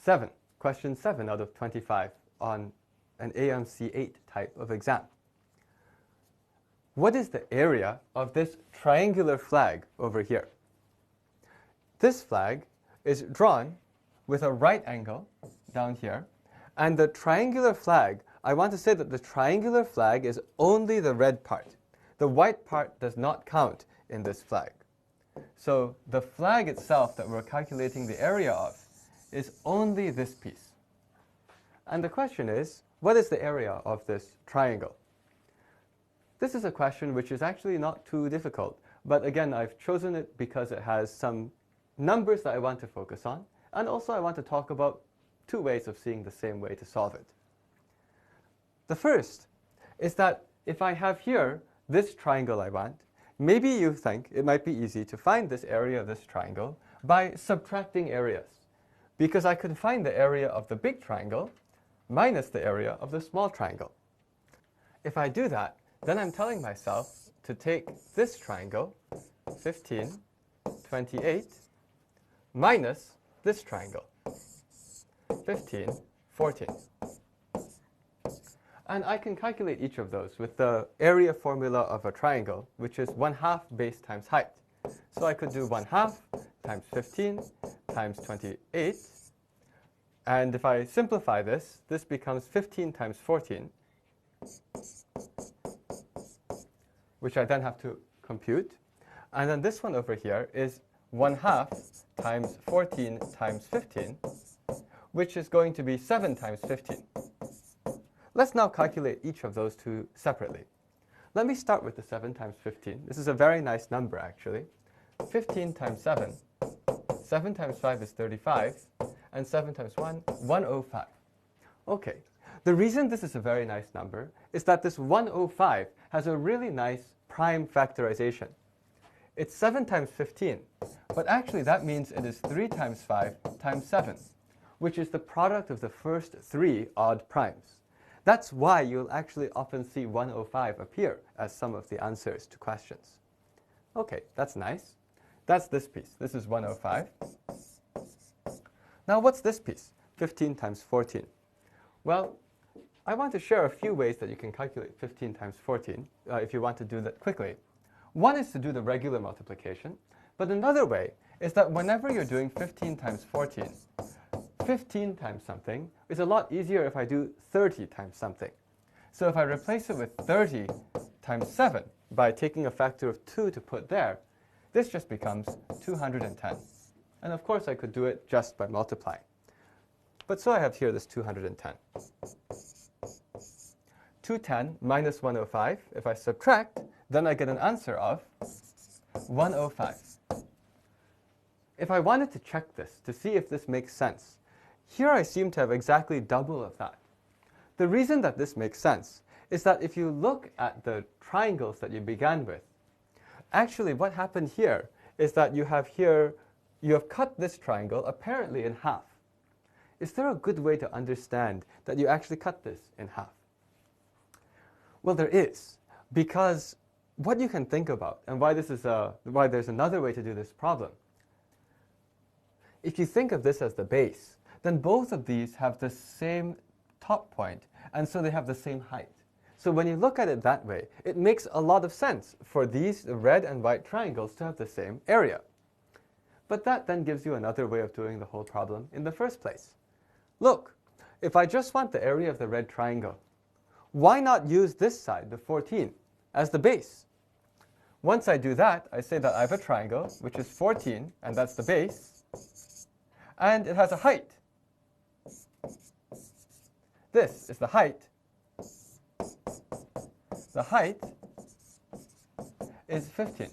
7, question 7 out of 25 on an AMC 8 type of exam. What is the area of this triangular flag over here? This flag is drawn with a right angle down here, and the triangular flag, I want to say that the triangular flag is only the red part. The white part does not count in this flag. So the flag itself that we're calculating the area of is only this piece. And the question is, what is the area of this triangle? This is a question which is actually not too difficult, but again, I've chosen it because it has some numbers that I want to focus on, and also I want to talk about two ways of seeing the same way to solve it. The first is that if I have here this triangle I want, maybe you think it might be easy to find this area of this triangle by subtracting areas, because I could find the area of the big triangle minus the area of the small triangle. If I do that, then I'm telling myself to take this triangle, 15, 28, minus this triangle, 15, 14. And I can calculate each of those with the area formula of a triangle, which is 1/2 base times height. So I could do 1/2 times 15 times 28. And if I simplify this, this becomes 15 times 14, which I then have to compute. And then this one over here is 1/2 times 14 times 15, which is going to be 7 times 15. Let's now calculate each of those two separately. Let me start with the 7 times 15. This is a very nice number, actually. 15 times 7. 7 times 5 is 35. And 7 times 1, 105. Okay. The reason this is a very nice number is that this 105 has a really nice prime factorization. It's 7 times 15, but actually that means it is 3 times 5 times 7, which is the product of the first 3 odd primes. That's why you'll actually often see 105 appear as some of the answers to questions. Okay, that's nice. That's this piece. This is 105. Now what's this piece? 15 times 14. Well, I want to share a few ways that you can calculate 15 times 14 if you want to do that quickly. One is to do the regular multiplication, but another way is that whenever you're doing 15 times 14, 15 times something is a lot easier if I do 30 times something. So if I replace it with 30 times 7 by taking a factor of 2 to put there, this just becomes 210. And of course I could do it just by multiplying. But so I have here this 210. 210 minus 105, if I subtract, then I get an answer of 105. If I wanted to check this to see if this makes sense, here I seem to have exactly double of that. The reason that this makes sense is that if you look at the triangles that you began with, actually what happened here is that you have cut this triangle apparently in half. Is there a good way to understand that you actually cut this in half? Well, there is, because what you can think about, and why there's another way to do this problem. If you think of this as the base, then both of these have the same top point, and so they have the same height. So when you look at it that way, it makes a lot of sense for these red and white triangles to have the same area. But that then gives you another way of doing the whole problem in the first place. Look, if I just want the area of the red triangle, why not use this side, the 14, as the base? Once I do that, I say that I have a triangle, which is 14, and that's the base, and it has a height. This is the height. The height is 15.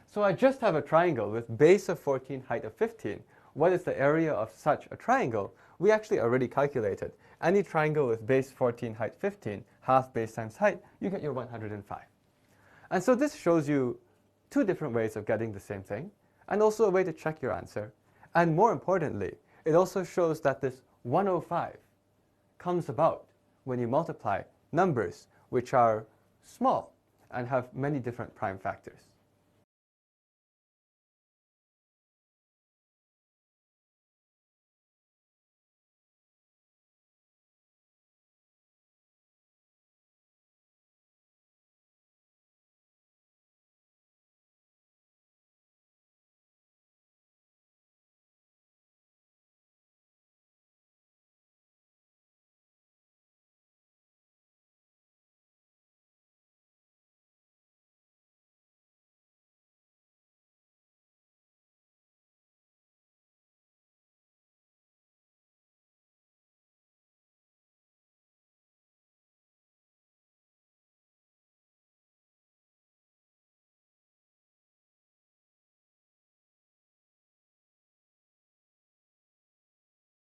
So I just have a triangle with base of 14, height of 15. What is the area of such a triangle? We actually already calculated. Any triangle with base 14, height 15, half base times height, you get your 105. And so this shows you two different ways of getting the same thing, and also a way to check your answer. And more importantly, it also shows that this 105 comes about when you multiply numbers which are small and have many different prime factors.